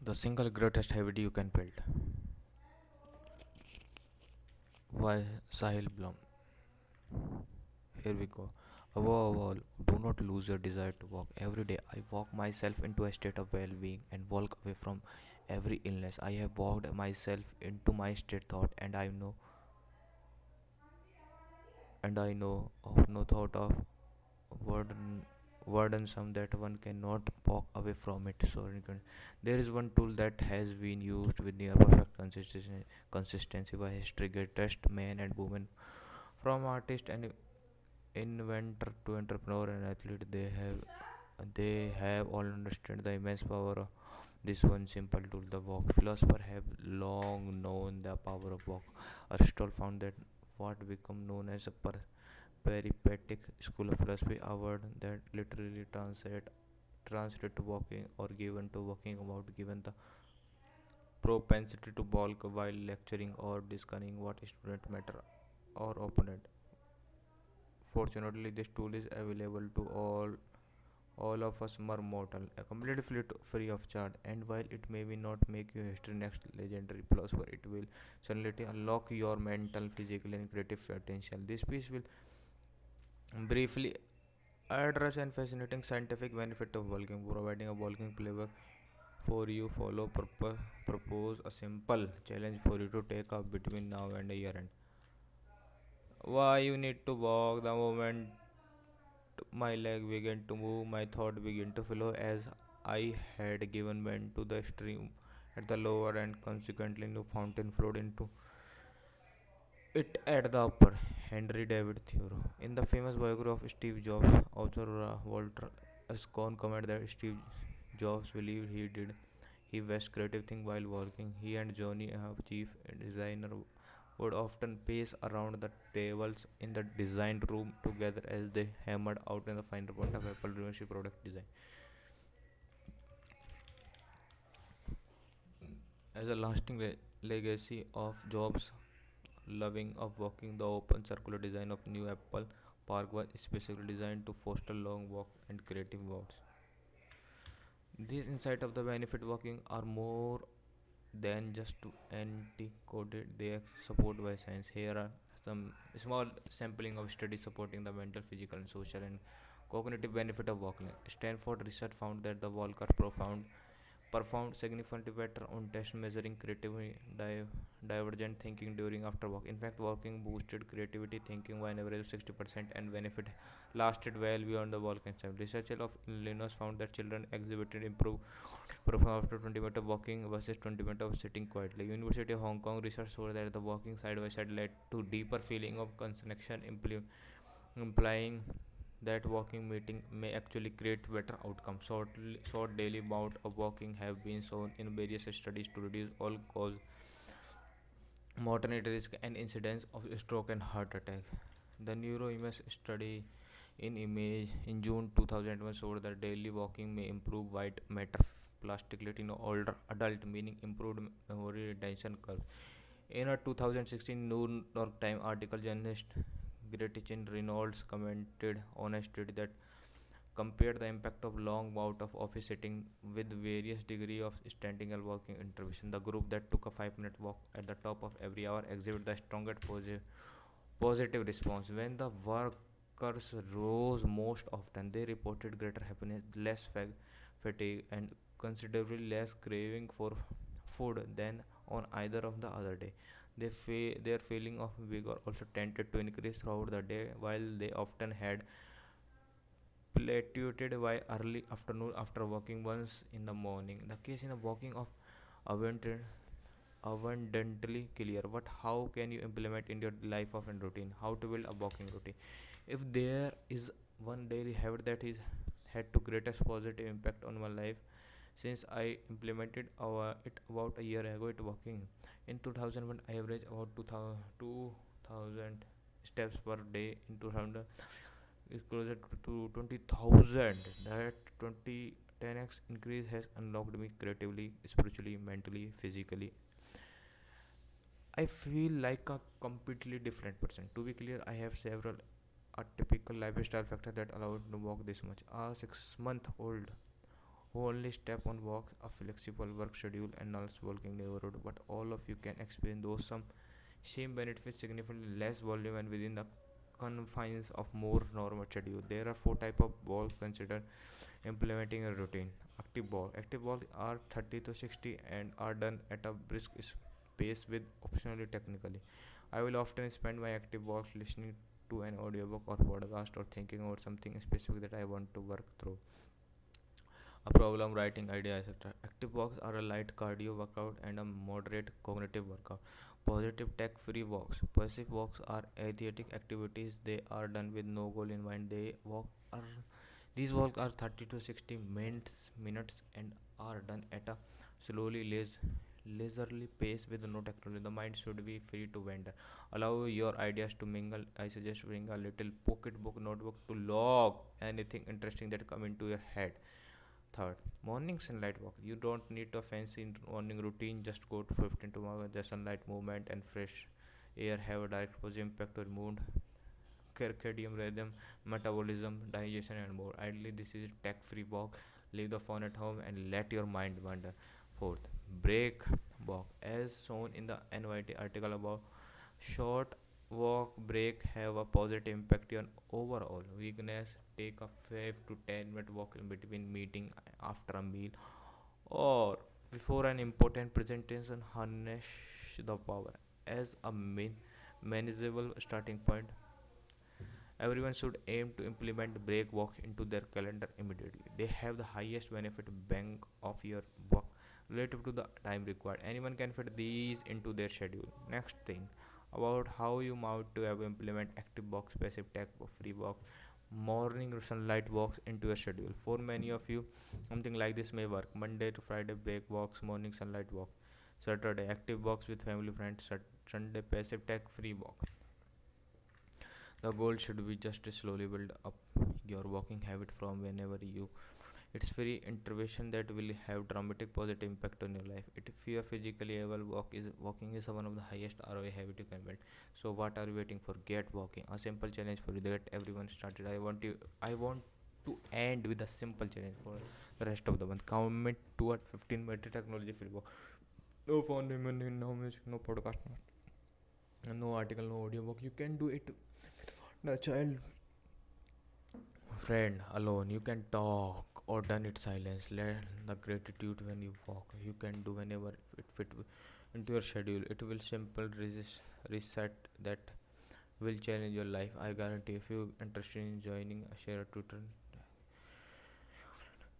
The single greatest habit you can build. Why Sahil Blum? Here we go. Above all, do not lose your desire to walk. Every day, I walk myself into a state of well being and walk away from every illness. I have walked myself into my state thought, and I know of no thought of burden, burdensome that one cannot walk away from it. So, there is one tool that has been used with near perfect consistency by history greatest men and women, from artist and inventor to entrepreneur and athlete. They have all understood the immense power of this one simple tool, the walk. Philosophers have long known the power of walk. Aristotle found that what become known as a peripatetic school of philosophy, a word that literally translate to walking or given to walking about, given the propensity to balk while lecturing or discussing what student matter or opponent. Fortunately, this tool is available to all of us mere mortal, completely free of charge. And while it may be not make you history next legendary philosopher, it will certainly unlock your mental, physical, and creative potential. This piece will briefly address and fascinating scientific benefit of walking, providing a walking playbook for you. Propose a simple challenge for you to take up between now and a year end. Why you need to walk? The moment my leg began to move, my thought began to flow as I had given vent to the stream at the lower and consequently no fountain flowed into it at the upper. Henry David Thoreau. In the famous biography of Steve Jobs, author Walter Scone commented that Steve Jobs believed he did his best creative thing while working. He and Johnny, chief designer, would often pace around the tables in the design room together as they hammered out in the finer point of Apple University product design. As a lasting legacy of Jobs' loving of walking, the open circular design of new Apple Park was specifically designed to foster long walk and creative walks. These insights of the benefit walking are more than just to anti-coded, they are supported by science. Here are some small sampling of studies supporting the mental, physical, and social and cognitive benefit of walking. Stanford research found that the walker profound performed significantly better on tests measuring creativity, divergent thinking during after walk. In fact, walking boosted creativity thinking by an average of 60%, and benefit lasted well beyond the walking time. Researchers of Illinois found that children exhibited improved performance after 20 minutes of walking versus 20 minutes of sitting quietly. University of Hong Kong research showed that the walking side by side led to deeper feeling of connection, implying that walking meeting may actually create better outcomes. Short daily bout of walking have been shown in various studies to reduce all cause mortality risk and incidence of stroke and heart attack. The neuroimage study in June 2001 showed that daily walking may improve white matter plasticity in older adult, meaning improved memory retention curve. In a 2016 New York Times article, journalist Gretchen Reynolds commented on a study that compared the impact of long bout of office sitting with various degree of standing and walking intervention. The group that took a 5-minute walk at the top of every hour exhibited the strongest positive response. When the workers rose most often, they reported greater happiness, less fatigue, and considerably less craving for food than on either of the other day. Their feeling of vigor also tended to increase throughout the day, while they often had plateaued by early afternoon after walking once in the morning. The case in the walking of abundant, abundantly clear. But how can you implement in your life of and routine? How to build a walking routine? If there is one daily habit that is had to greatest positive impact on my life since I implemented it about a year ago, it walking. In 2001, I averaged about 2000 steps per day. In 2000, is closer to 20,000. That 20 10x increase has unlocked me creatively, spiritually, mentally, physically. I feel like a completely different person. To be clear, I have several atypical lifestyle factors that allow me to walk this much. A 6-month old who only step on walk, a flexible work schedule, and also walking neighborhood. But all of you can experience those some same benefits significantly less volume and within the confines of more normal schedule. There are four type of walk considered implementing a routine. Active walk. Active walk are 30 to 60 and are done at a brisk pace with optionally technically. I will often spend my active walks listening to an audiobook or podcast or thinking about something specific that I want to work through. A problem writing idea, etc. Active walks are a light cardio workout and a moderate cognitive workout. Positive tech free walks. Passive walks are athletic activities. They are done with no goal in mind. Are these walks are 30 to 60 minutes and are done at a slowly leisurely pace with no technology. The mind should be free to wander. Allow your ideas to mingle. I suggest bring a little pocket book notebook to log anything interesting that come into your head. Third, morning sunlight walk. You don't need a fancy morning routine. Just go to 15 to the sunlight movement and fresh air have a direct positive impact on mood, circadian rhythm, metabolism, digestion, and more. Ideally, this is tech-free walk. Leave the phone at home and let your mind wander. Fourth, break walk. As shown in the NYT article above, short walk break have a positive impact on overall weakness. Take a 5 to 10 minute walk in between meeting, after a meal, or before an important presentation. Harness the power as a manageable starting point. Everyone should aim to implement break walk into their calendar immediately. They have the highest benefit bang of your buck relative to the time required. Anyone can fit these into their schedule. Next thing about how you might to have implement active walk, passive tech free walk, morning sunlight walks into your schedule. For many of you, something like this may work. Monday to Friday break walks, morning sunlight walk. Saturday active walks with family friends. Sunday passive tech free walk. The goal should be just to slowly build up your walking habit from whenever you. It's very intervention that will have dramatic positive impact on your life. If you are physically able, walking is one of the highest ROI habit you can build. So what are you waiting for? Get walking. A simple challenge for you that everyone started. I want to end with a simple challenge for the rest of the month. Commit to a 15-minute technology free walk. No phone, no music, no podcast, no article, no audiobook. You can do it. The child friend alone. You can talk or done it silence. Learn the gratitude when you walk. You can do whenever it fit into your schedule. It will simple reset that will change your life. I guarantee. If you interested in joining, share a Twitter.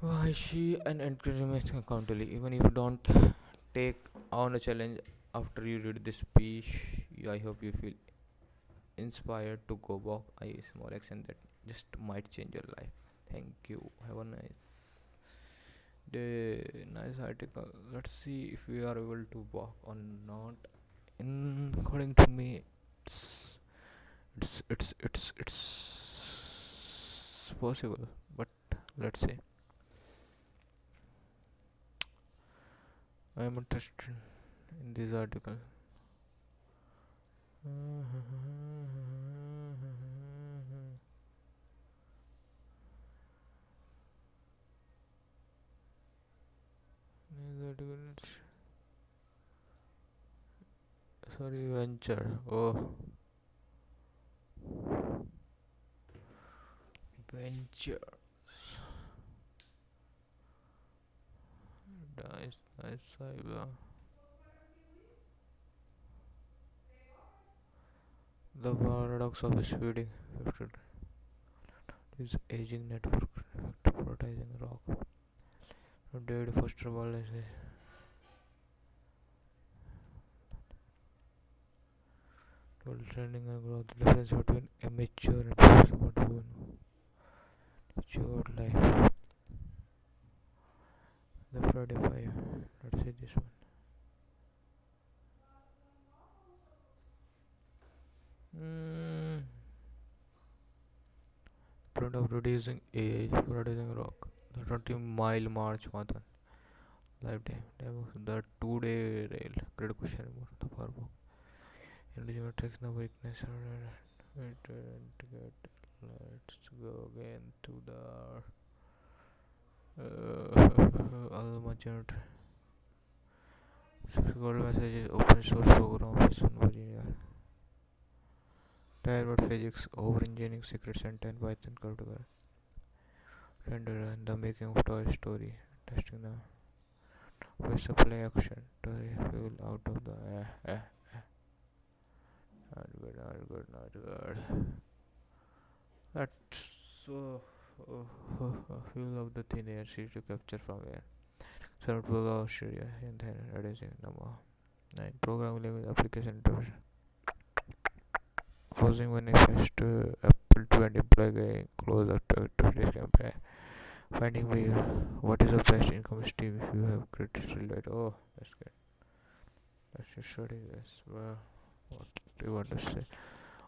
Why she an encouragement accountability. Even if you don't take on a challenge after you read this piece, I hope you feel inspired to go walk a small action that just might change your life. Thank you. Have a nice day. Nice article. Let's see if we are able to walk or not. In according to me, it's possible. But let's see. I am interested in this article. This article, sorry, venture. Oh, venture. Nice, cyber. The paradox of speeding is aging network prioritizing rock. David Foster Wallace total training and growth. The difference between amateur and professional mature life. The Friday 5. Let's see this one. Point of reducing age, reducing rock. The 20-mile march marathon. Lifetime. The 2-day rail. Great question more. The power walk. Individual tricks the weakness. Let's go again to the All merchant gold message is open source program of Sun Virginia. Tire physics, over engineering secrets and 10 Python code together. And the making of Toy Story. Testing the with supply action to refuel out of the not good, not good, not good. That's so fuel of the thin air sheet to capture from air. Served program Australia and then reducing number. 9. Program language application interface. Causing manifest Apple to and employ closer to this campaign. Finding me what is the best income stream if you have credit related. Oh, that's good. That's just studying this. Well, what do you want to say?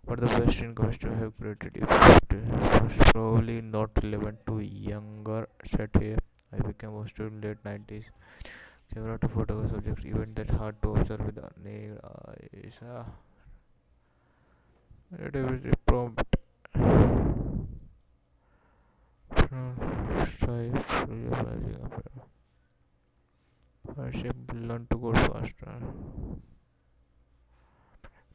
What the best income stream have created if it was probably not relevant to younger set here. I became a student late 90s. Camera to photograph subjects, even that hard to observe with the naked eyes. Relatively prompt. Strive, realizing hardship, learn to go faster.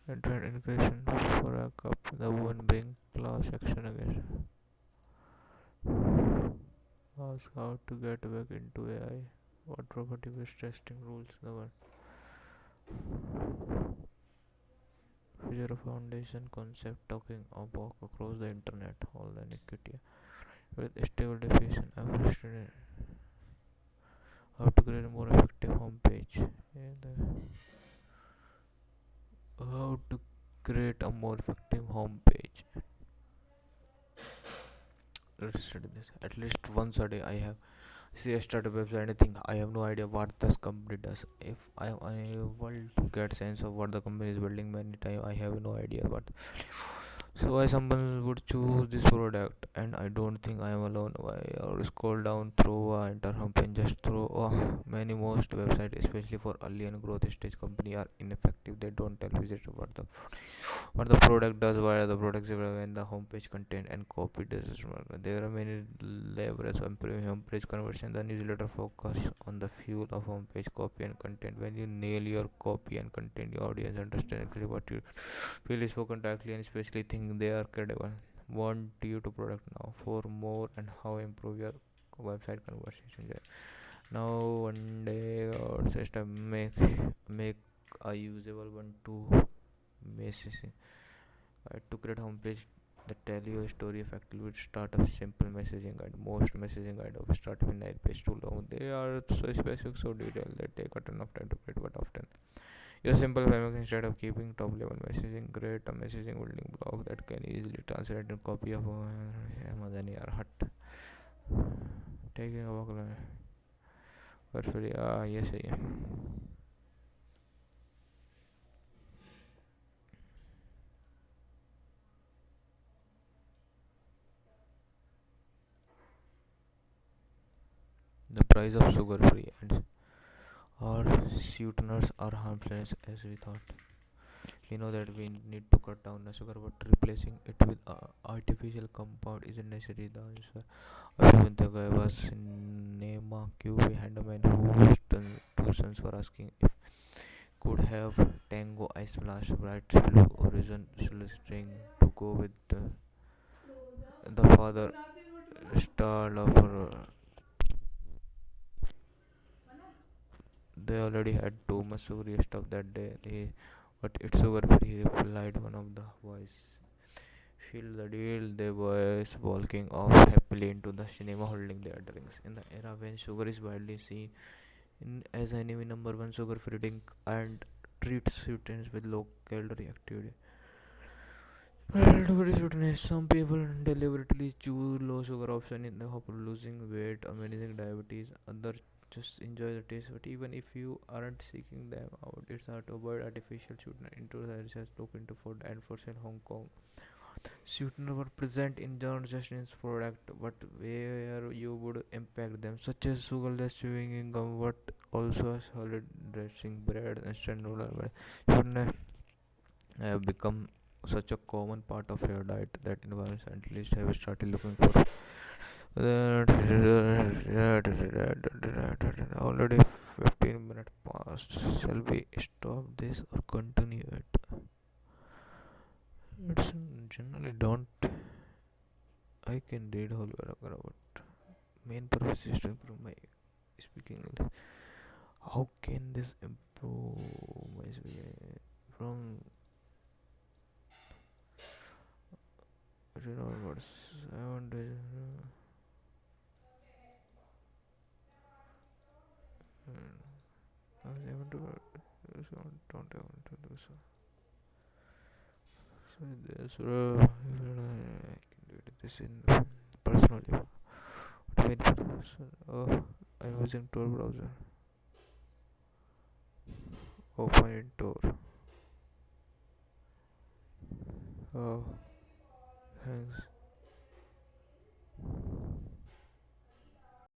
Enter integration for a cup. The woman bring class action again. Ask how to get back into AI. What property based testing rules the one. Future of foundation concept talking or walk across the internet. All the iniquity with stable definition. Every student how to create a more effective home page. How to create a more effective home page. Let's study this. At least once a day I have see a startup website and I think I have no idea what this company does. If I am unable to get sense of what the company is building many times I have no idea what. So why someone would choose this product and I don't think I am alone. Why or scroll down through enter home page just through many most websites especially for early and growth stage company are ineffective. They don't tell visitors what the product does, why the products when the homepage content and copy does work. There are many levers of improving homepage conversion. The newsletter focus on the fuel of homepage copy and content. When you nail your copy and content, your audience understand exactly what you feel is spoken directly and especially think they are credible. Want you to product now for more and how improve your website conversation. Now one day our system make a usable one to messaging to create homepage that tell you a story effectively with start of simple messaging guide. Most messaging guide of start with 9 page too long. They are so specific, so detailed that take a ton of time to create, but often your simple framework instead of keeping top level messaging, create a messaging building block that can easily translate into copy of Amazon or hut. Taking a walk perfectly. Yes, yeah. The price of sugar free and or sweeteners are harmless as we thought. We know that we need to cut down the sugar, but replacing it with artificial compound isn't necessarily the answer. Even the guy was Nema Q behind a man whose two sons were asking if could have Tango Ice Blast bright blue origin string to go with the father star of they already had too much sugary stuff that day. But it's sugar free, he replied one of the voice. Feel the deal, they boys walking off happily into the cinema holding their drinks. In the era when sugar is widely seen as enemy number one, sugar free drink and treats sweetness with low calorie activity. Well, sweetness. Some people deliberately choose low sugar option in the hope of losing weight or managing diabetes. Others just enjoy the taste. But even if you aren't seeking them out, it's hard to avoid artificial sweetener. Into the research look into food and for sale Hong Kong. Sweetener were present in John Justin's product, but where you would impact them, such as sugarless chewing gum, but also a solid dressing bread, instant noodle. Sweetener have become such a common part of your diet that environmentalists have started looking for Already 15 minutes past. Shall we stop this or continue it? It's generally don't. I can read whole paragraph, but main purpose is to improve my speaking. How can this improve my speaking? From words, I want to. I was able to do so. Don't able to do so. So this, I can do this in personally. What main purpose? Oh, I'm using Tor browser. Open in Tor. Oh, thanks.